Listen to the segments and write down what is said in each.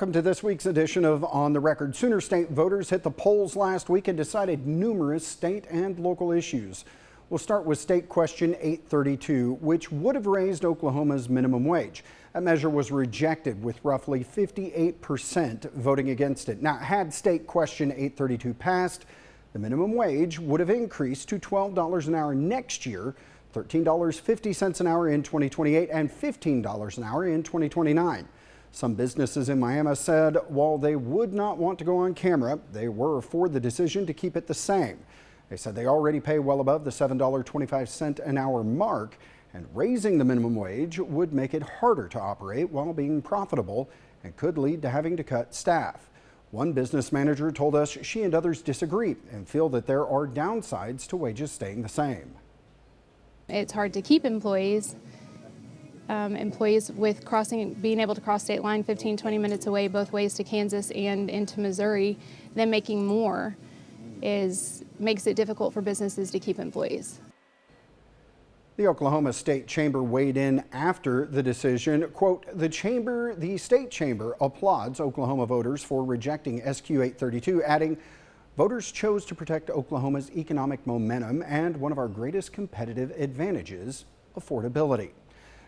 Welcome to this week's edition of On the Record. Sooner State voters hit the polls last week and decided numerous state and local issues. We'll start with State Question 832, which would have raised Oklahoma's minimum wage. That measure was rejected with roughly 58% voting against it. Now, had State Question 832 passed, the minimum wage would have increased to $12 an hour next year, $13.50 an hour in 2028, and $15 an hour in 2029. Some businesses in Miami said while they would not want to go on camera, they were for the decision to keep it the same. They said they already pay well above the $7.25 an hour mark, and raising the minimum wage would make it harder to operate while being profitable and could lead to having to cut staff. One business manager told us she and others disagree and feel that there are downsides to wages staying the same. It's hard to keep employees with being able to cross state line 15-20 minutes away both ways to Kansas and into Missouri, then making more makes it difficult for businesses to keep employees. The Oklahoma State Chamber weighed in after the decision. Quote, the state chamber applauds Oklahoma voters for rejecting SQ 832, adding, voters chose to protect Oklahoma's economic momentum and one of our greatest competitive advantages, affordability.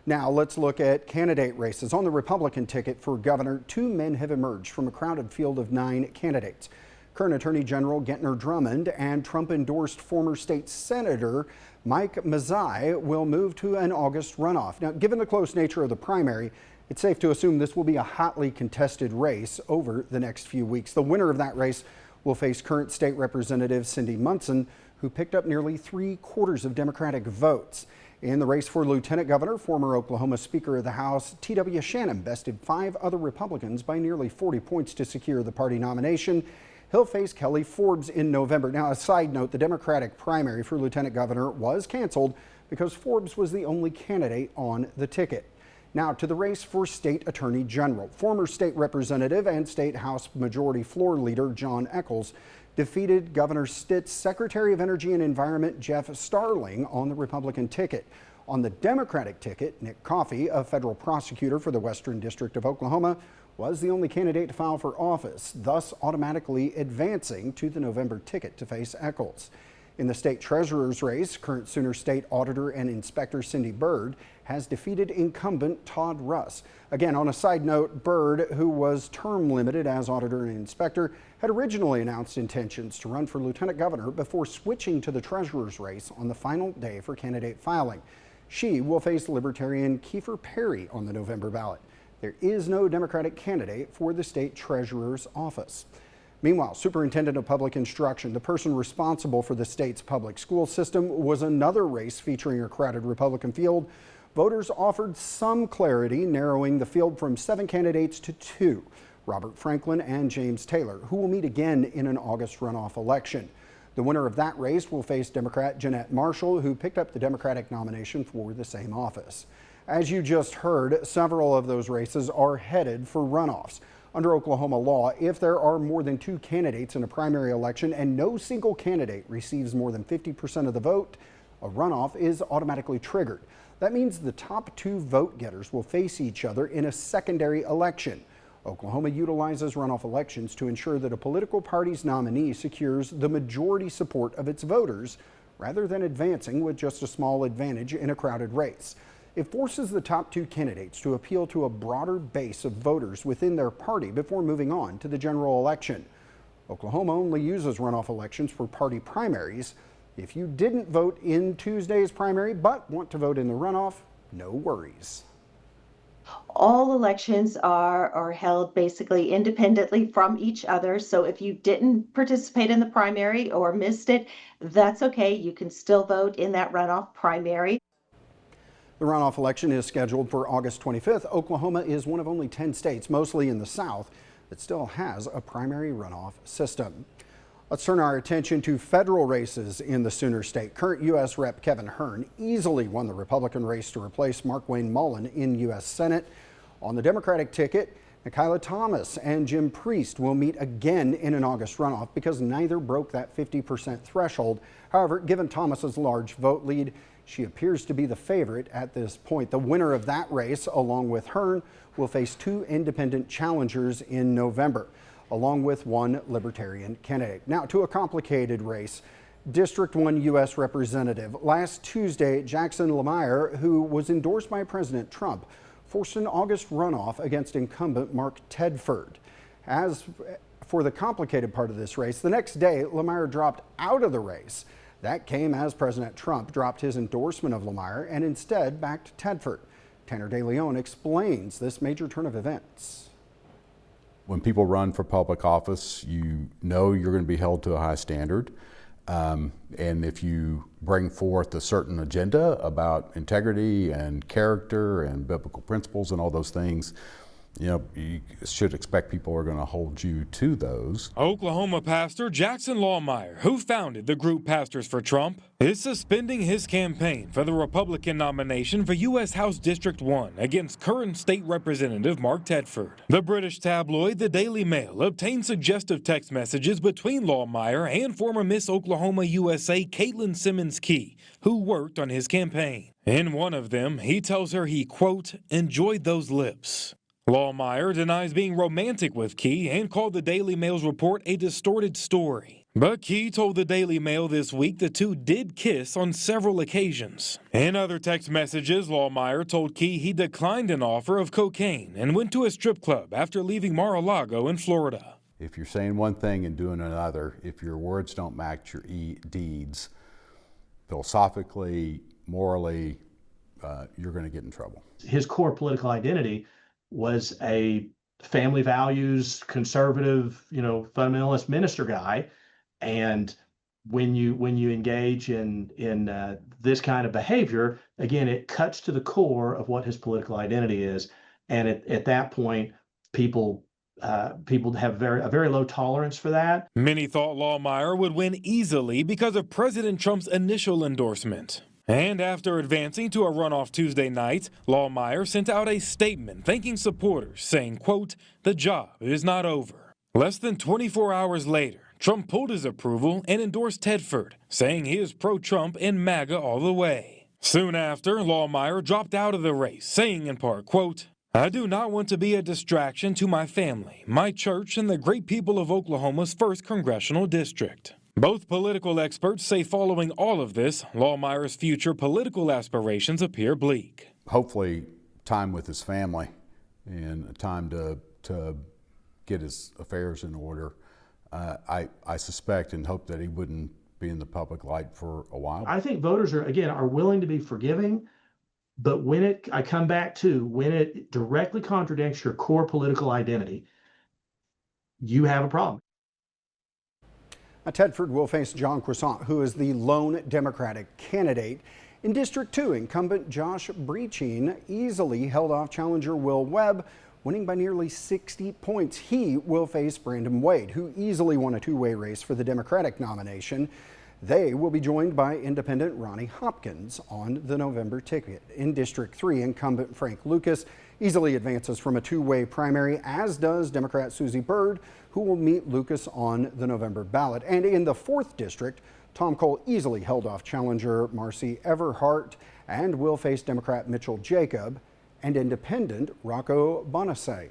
Now let's look at candidate races. On the Republican ticket for governor, two men have emerged from a crowded field of 9 candidates. Current Attorney General Gentner Drummond and Trump-endorsed former state senator Mike Mazzei will move to an August runoff. Now, given the close nature of the primary, it's safe to assume this will be a hotly contested race over the next few weeks. The winner of that race will face current state representative Cindy Munson, who picked up nearly 3/4 of Democratic votes. In the race for lieutenant governor, former Oklahoma Speaker of the House T.W. Shannon bested 5 other Republicans by nearly 40 points to secure the party nomination. He'll face Kelly Forbes in November. Now, a side note, the Democratic primary for lieutenant governor was canceled because Forbes was the only candidate on the ticket. Now to the race for state attorney general. Former state representative and state House Majority Floor Leader John Echols defeated Governor Stitt's Secretary of Energy and Environment Jeff Starling on the Republican ticket. On the Democratic ticket, Nick Coffey, a federal prosecutor for the Western District of Oklahoma, was the only candidate to file for office, thus automatically advancing to the November ticket to face Echols. In the state treasurer's race, current Sooner State Auditor and Inspector Cindy Byrd has defeated incumbent Todd Russ. Again, on a side note, Byrd, who was term limited as auditor and inspector, had originally announced intentions to run for lieutenant governor before switching to the treasurer's race on the final day for candidate filing. She will face Libertarian Kiefer Perry on the November ballot. There is no Democratic candidate for the state treasurer's office. Meanwhile, Superintendent of Public Instruction, the person responsible for the state's public school system, was another race featuring a crowded Republican field. Voters offered some clarity, narrowing the field from 7 candidates to 2, Robert Franklin and James Taylor, who will meet again in an August runoff election. The winner of that race will face Democrat Jeanette Marshall, who picked up the Democratic nomination for the same office. As you just heard, several of those races are headed for runoffs. Under Oklahoma law, if there are more than 2 candidates in a primary election and no single candidate receives more than 50% of the vote, a runoff is automatically triggered. That means the top 2 vote getters will face each other in a secondary election. Oklahoma utilizes runoff elections to ensure that a political party's nominee secures the majority support of its voters, rather than advancing with just a small advantage in a crowded race. It forces the top 2 candidates to appeal to a broader base of voters within their party before moving on to the general election. Oklahoma only uses runoff elections for party primaries. If you didn't vote in Tuesday's primary but want to vote in the runoff, no worries. All elections are held basically independently from each other. So if you didn't participate in the primary or missed it, that's okay. You can still vote in that runoff primary. The runoff election is scheduled for August 25th. Oklahoma is one of only 10 states, mostly in the South, that still has a primary runoff system. Let's turn our attention to federal races in the Sooner State. Current U.S. Rep. Kevin Hern easily won the Republican race to replace Markwayne Mullin in U.S. Senate. On the Democratic ticket, Nikayla Thomas and Jim Priest will meet again in an August runoff because neither broke that 50% threshold. However, given Thomas's large vote lead, She appears to be the favorite at this point. The winner of that race, along with Hearn, will face 2 independent challengers in November, along with 1 Libertarian candidate. Now to a complicated race. District 1 U.S. Representative. Last Tuesday, Jackson Lemire, who was endorsed by President Trump, forced an August runoff against incumbent Mark Tedford. As for the complicated part of this race, the next day, Lemire dropped out of the race. That came as President Trump dropped his endorsement of Lemire and instead backed Tedford. Tanner DeLeon explains this major turn of events. When people run for public office, you know you're going to be held to a high standard. And if you bring forth a certain agenda about integrity and character and biblical principles and all those things, you know, you should expect people are going to hold you to those. Oklahoma pastor Jackson Lemire, who founded the group Pastors for Trump, is suspending his campaign for the Republican nomination for U.S. House District 1 against current state representative Mark Tedford. The British tabloid The Daily Mail obtained suggestive text messages between Lemire and former Miss Oklahoma USA Caitlin Simmons Key, who worked on his campaign. In one of them, he tells her he, quote, enjoyed those lips. Lemire denies being romantic with Key and called the Daily Mail's report a distorted story. But Key told the Daily Mail this week the two did kiss on several occasions. In other text messages, Lemire told Key he declined an offer of cocaine and went to a strip club after leaving Mar-a-Lago in Florida. If you're saying one thing and doing another, if your words don't match your deeds, philosophically, morally, you're going to get in trouble. His core political identity was a family values, conservative, fundamentalist minister guy. And when you engage in this kind of behavior, again, it cuts to the core of what his political identity is. And at that point, people have a very low tolerance for that. Many thought Lemire would win easily because of President Trump's initial endorsement. And after advancing to a runoff Tuesday night, Lemire sent out a statement thanking supporters, saying, quote, the job is not over. Less than 24 hours later, Trump pulled his approval and endorsed Tedford, saying he is pro-Trump and MAGA all the way. Soon after, Lemire dropped out of the race, saying in part, quote, I do not want to be a distraction to my family, my church, and the great people of Oklahoma's 1st Congressional District. Both political experts say following all of this, Lemire's future political aspirations appear bleak. Hopefully, time with his family and time to get his affairs in order. I suspect and hope that he wouldn't be in the public light for a while. I think voters are willing to be forgiving, but when it directly contradicts your core political identity, you have a problem. Tedford will face John Croissant, who is the lone Democratic candidate. In District 2, incumbent Josh Breaching easily held off challenger Will Webb, winning by nearly 60 points. He will face Brandon Wade, who easily won a two-way race for the Democratic nomination. They will be joined by independent Ronnie Hopkins on the November ticket. In District 3, incumbent Frank Lucas easily advances from a two-way primary, as does Democrat Susie Byrd, who will meet Lucas on the November ballot. And in the 4th District, Tom Cole easily held off challenger Marcy Everhart and will face Democrat Mitchell Jacob and independent Rocco Bonace.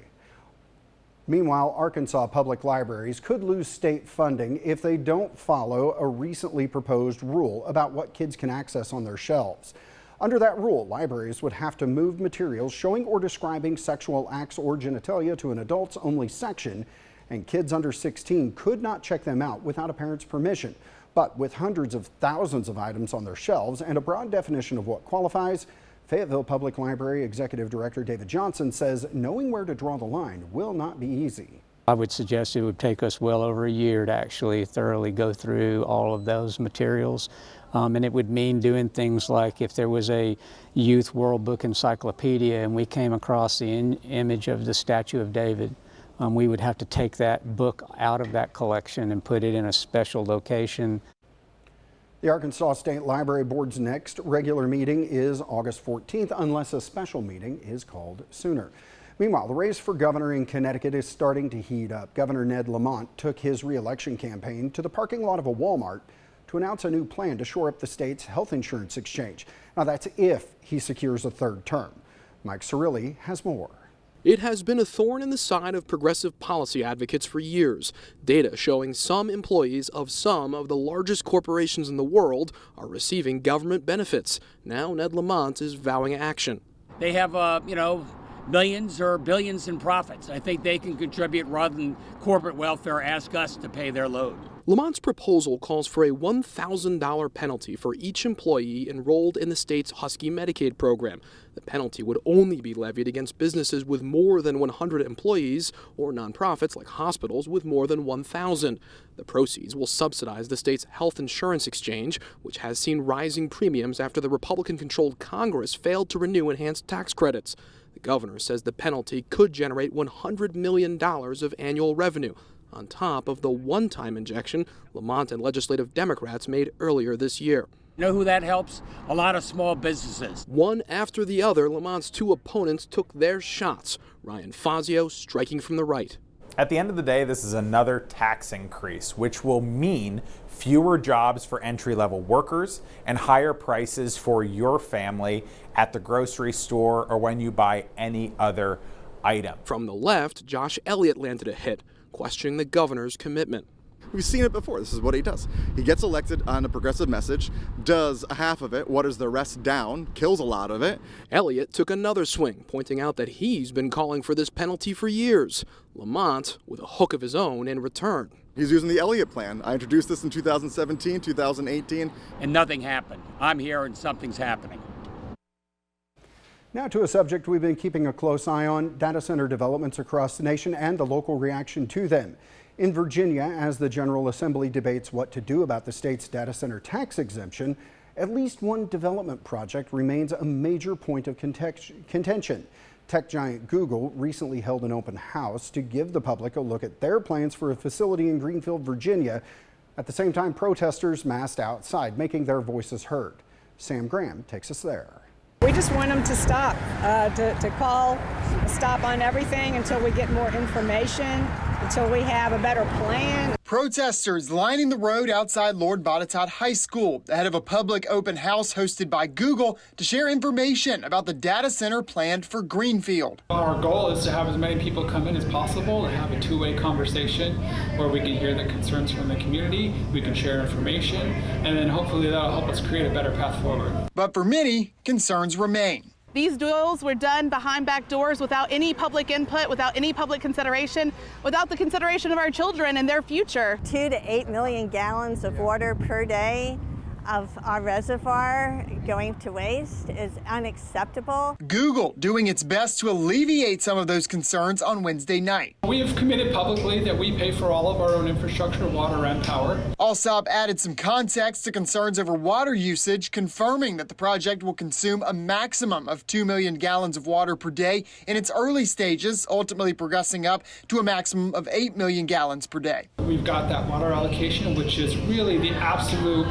Meanwhile, Arkansas public libraries could lose state funding if they don't follow a recently proposed rule about what kids can access on their shelves. Under that rule, libraries would have to move materials showing or describing sexual acts or genitalia to an adults-only section, and kids under 16 could not check them out without a parent's permission. But with hundreds of thousands of items on their shelves and a broad definition of what qualifies, Fayetteville Public Library Executive Director David Johnson says knowing where to draw the line will not be easy. I would suggest it would take us well over a year to actually thoroughly go through all of those materials. And it would mean doing things like if there was a youth World Book Encyclopedia and we came across the image of the Statue of David, we would have to take that book out of that collection and put it in a special location. The Arkansas State Library Board's next regular meeting is August 14th, unless a special meeting is called sooner. Meanwhile, the race for governor in Connecticut is starting to heat up. Governor Ned Lamont took his re-election campaign to the parking lot of a Walmart to announce a new plan to shore up the state's health insurance exchange. Now, that's if he secures a third term. Mike Cirilli has more. It has been a thorn in the side of progressive policy advocates for years. Data showing some employees of some of the largest corporations in the world are receiving government benefits. Now Ned Lamont is vowing action. They have, millions or billions in profits. I think they can contribute rather than corporate welfare ask us to pay their load. Lamont's proposal calls for a $1,000 penalty for each employee enrolled in the state's Husky Medicaid program. The penalty would only be levied against businesses with more than 100 employees or nonprofits like hospitals with more than 1,000. The proceeds will subsidize the state's health insurance exchange, which has seen rising premiums after the Republican-controlled Congress failed to renew enhanced tax credits. The governor says the penalty could generate $100 million of annual revenue, on top of the one-time injection Lamont and legislative Democrats made earlier this year. You know who that helps? A lot of small businesses. One after the other, Lamont's two opponents took their shots. Ryan Fazio striking from the right. At the end of the day, this is another tax increase, which will mean fewer jobs for entry-level workers and higher prices for your family at the grocery store or when you buy any other item. From the left, Josh Elliott landed a hit, questioning the governor's commitment. We've seen it before. This is what he does. He gets elected on a progressive message, does a half of it, waters the rest down, kills a lot of it. Elliott took another swing, pointing out that he's been calling for this penalty for years. Lamont with a hook of his own in return. He's using the Elliott plan. I introduced this in 2017, 2018. And nothing happened. I'm here and something's happening. Now to a subject we've been keeping a close eye on, data center developments across the nation and the local reaction to them. In Virginia, as the General Assembly debates what to do about the state's data center tax exemption, at least one development project remains a major point of contention. Tech giant Google recently held an open house to give the public a look at their plans for a facility in Greenfield, Virginia. At the same time, protesters massed outside, making their voices heard. Sam Graham takes us there. We just want them to stop, to call a stop on everything until we get more information, until we have a better plan. Protesters lining the road outside Lord Botetourt High School ahead of a public open house hosted by Google to share information about the data center planned for Greenfield. Our goal is to have as many people come in as possible and have a two-way conversation where we can hear the concerns from the community, we can share information, and then hopefully that'll help us create a better path forward. But for many, concerns remain. These deals were done behind back doors without any public input, without any public consideration, without the consideration of our children and their future. 2 to 8 million gallons of water per day of our reservoir going to waste is unacceptable. Google doing its best to alleviate some of those concerns on Wednesday night. We have committed publicly that we pay for all of our own infrastructure, water and power. Alsop added some context to concerns over water usage, confirming that the project will consume a maximum of 2 million gallons of water per day in its early stages, ultimately progressing up to a maximum of 8 million gallons per day. We've got that water allocation, which is really the absolute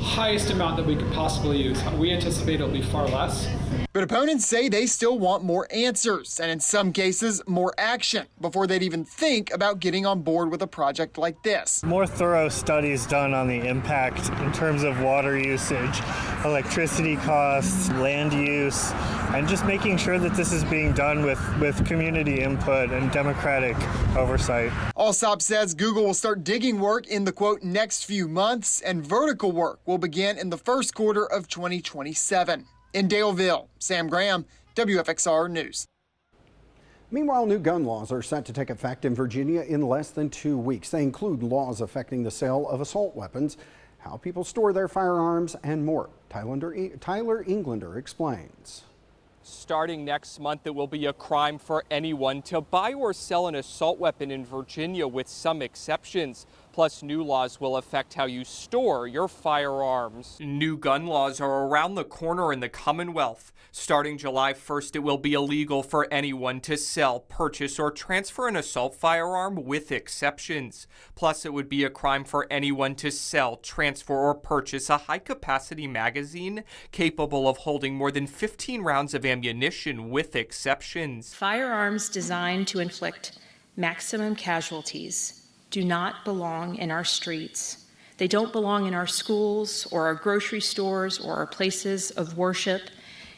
highest amount that we could possibly use. We anticipate it'll be far less. But opponents say they still want more answers, and in some cases, more action, before they'd even think about getting on board with a project like this. More thorough studies done on the impact in terms of water usage, electricity costs, land use, and just making sure that this is being done with community input and democratic oversight. Alsop says Google will start digging work in the, quote, next few months, and vertical work will begin in the first quarter of 2027. In Daleville, Sam Graham, WFXR News. Meanwhile, new gun laws are set to take effect in Virginia in less than 2 weeks. They include laws affecting the sale of assault weapons, how people store their firearms, and more. Tyler Englander explains. Starting next month, it will be a crime for anyone to buy or sell an assault weapon in Virginia, with some exceptions. Plus, new laws will affect how you store your firearms. New gun laws are around the corner in the Commonwealth. Starting July 1st, it will be illegal for anyone to sell, purchase, or transfer an assault firearm, with exceptions. Plus, it would be a crime for anyone to sell, transfer, or purchase a high-capacity magazine capable of holding more than 15 rounds of ammunition, with exceptions. Firearms designed to inflict maximum casualties do not belong in our streets. They don't belong in our schools or our grocery stores or our places of worship,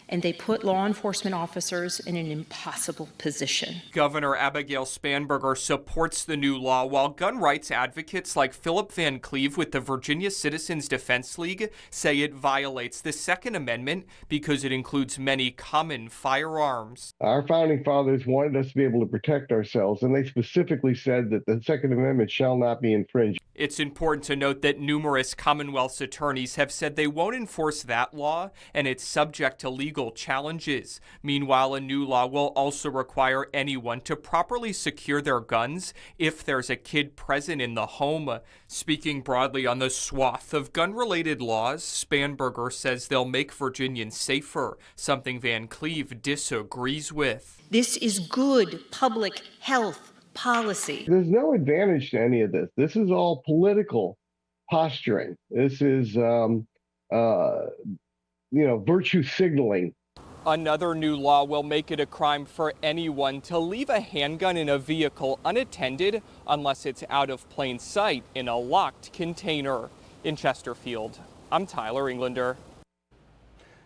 and they put law enforcement officers in an impossible position. Governor Abigail Spanberger supports the new law, while gun rights advocates like Philip Van Cleve with the Virginia Citizens Defense League say it violates the Second Amendment because it includes many common firearms. Our founding fathers wanted us to be able to protect ourselves, and they specifically said that the Second Amendment shall not be infringed. It's important to note that numerous Commonwealth's attorneys have said they won't enforce that law, and it's subject to legal challenges. Meanwhile, a new law will also require anyone to properly secure their guns if there's a kid present in the home. Speaking broadly on the swath of gun-related laws, Spanberger says they'll make Virginians safer, something Van Cleve disagrees with. This is good public health policy. There's no advantage to any of this. This is all political posturing. This is, virtue signaling. Another new law will make it a crime for anyone to leave a handgun in a vehicle unattended unless it's out of plain sight in a locked container. In Chesterfield, I'm Tyler Englander.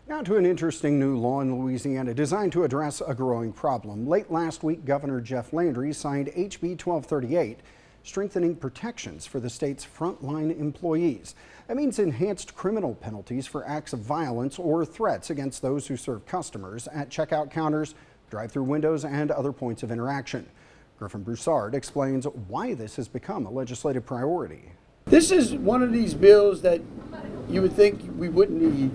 Now to an interesting new law in Louisiana designed to address a growing problem. Late last week, Governor Jeff Landry signed HB 1238, strengthening protections for the state's frontline employees. That means enhanced criminal penalties for acts of violence or threats against those who serve customers at checkout counters, drive-through windows, and other points of interaction. Griffin Broussard explains why this has become a legislative priority. This is one of these bills that you would think we wouldn't need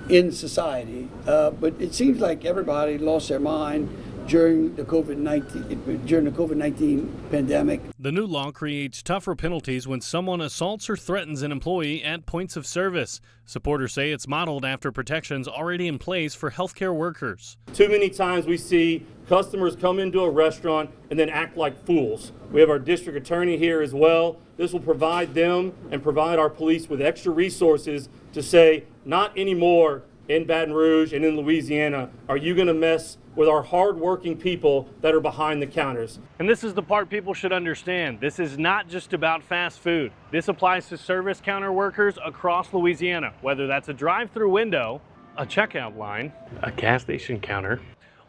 in society, but it seems like everybody lost their mind during the COVID-19 pandemic. The new law creates tougher penalties when someone assaults or threatens an employee at points of service. Supporters say it's modeled after protections already in place for healthcare workers. Too many times we see customers come into a restaurant and then act like fools. We have our district attorney here as well. This will provide them and provide our police with extra resources to say, not anymore in Baton Rouge and in Louisiana are you going to mess with our hard-working people that are behind the counters. And this is the part people should understand. This is not just about fast food. This applies to service counter workers across Louisiana, whether that's a drive-through window, a checkout line, a gas station counter,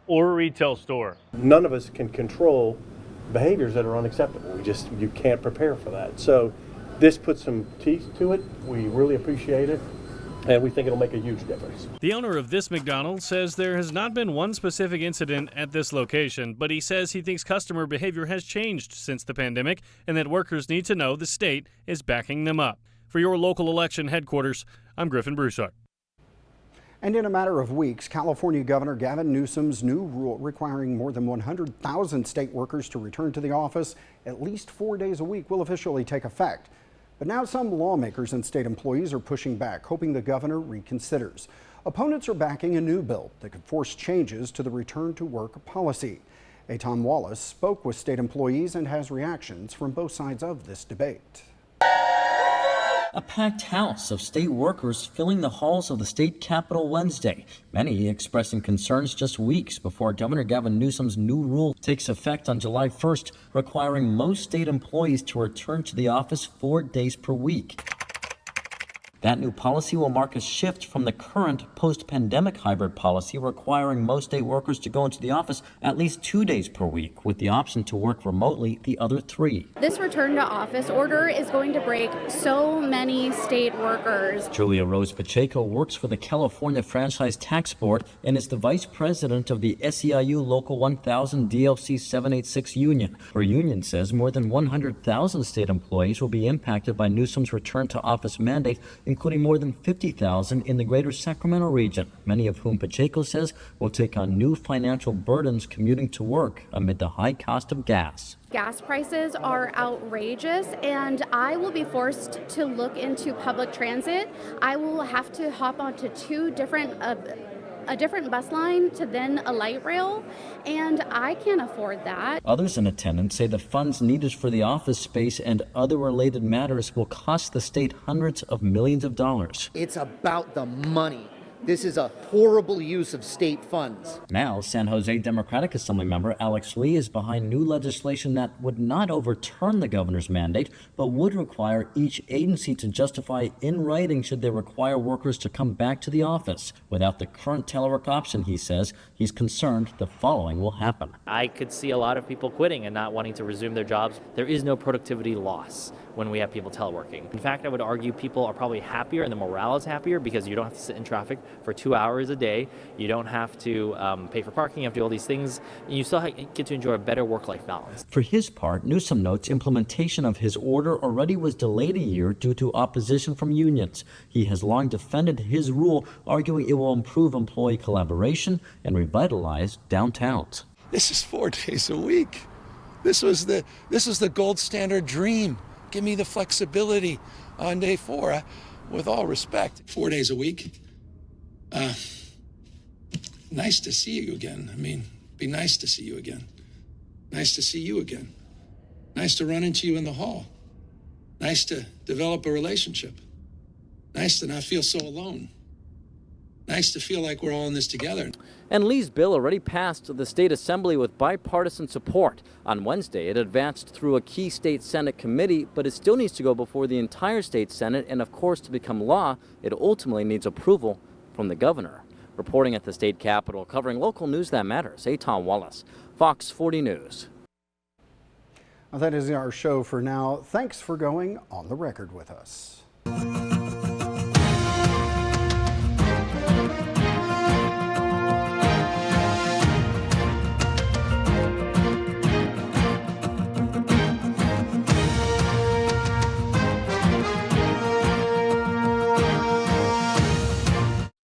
or a retail store. None of us can control behaviors that are unacceptable. You can't prepare for that. So this puts some teeth to it. We really appreciate it. And we think it'll make a huge difference. The owner of this McDonald's says there has not been one specific incident at this location, but he says he thinks customer behavior has changed since the pandemic and that workers need to know the state is backing them up. For your local election headquarters, I'm Griffin Broussard. And in a matter of weeks, California Governor Gavin Newsom's new rule requiring more than 100,000 state workers to return to the office at least 4 days a week will officially take effect. But now some lawmakers and state employees are pushing back, hoping the governor reconsiders. Opponents are backing a new bill that could force changes to the return to work policy. Etan Wallace spoke with state employees and has reactions from both sides of this debate. A packed house of state workers filling the halls of the state capitol Wednesday, many expressing concerns just weeks before Governor Gavin Newsom's new rule takes effect on July 1st, requiring most state employees to return to the office 4 days per week. That new policy will mark a shift from the current post-pandemic hybrid policy requiring most state workers to go into the office at least 2 days per week, with the option to work remotely the other 3. This return to office order is going to break so many state workers. Julia Rose Pacheco works for the California Franchise Tax Board and is the vice president of the SEIU Local 1000 DLC 786 union. Her union says more than 100,000 state employees will be impacted by Newsom's return to office mandate, including more than 50,000 in the greater Sacramento region, many of whom Pacheco says will take on new financial burdens commuting to work amid the high cost of gas. Gas prices are outrageous, and I will be forced to look into public transit. I will have to hop onto a different bus line to then a light rail, and I can't afford that. Others in attendance say the funds needed for the office space and other related matters will cost the state hundreds of millions of dollars. It's about the money. This is a horrible use of state funds. Now, San Jose Democratic Assembly member Alex Lee is behind new legislation that would not overturn the governor's mandate, but would require each agency to justify in writing should they require workers to come back to the office. Without the current telework option, he says, he's concerned the following will happen. I could see a lot of people quitting and not wanting to resume their jobs. There is no productivity loss when we have people teleworking. In fact, I would argue people are probably happier and the morale is happier because you don't have to sit in traffic for 2 hours a day. You don't have to pay for parking, you have to do all these things, and you still get to enjoy a better work-life balance. For his part, Newsom notes implementation of his order already was delayed a year due to opposition from unions. He has long defended his rule, arguing it will improve employee collaboration and revitalize downtowns. This is 4 days a week. This was the gold standard dream. Give me the flexibility on day 4. With all respect, 4 days a week. Nice to see you again. I mean, be nice to see you again. Nice to see you again. Nice to run into you in the hall. Nice to develop a relationship. Nice to not feel so alone. Nice to feel like we're all in this together. And Lee's bill already passed the state assembly with bipartisan support. On Wednesday, it advanced through a key state Senate committee, but it still needs to go before the entire state Senate. And of course, to become law, it ultimately needs approval from the governor. Reporting at the state capitol, covering local news that matters, Eitan Wallace, Fox 40 News. Well, that is our show for now. Thanks for going on the record with us.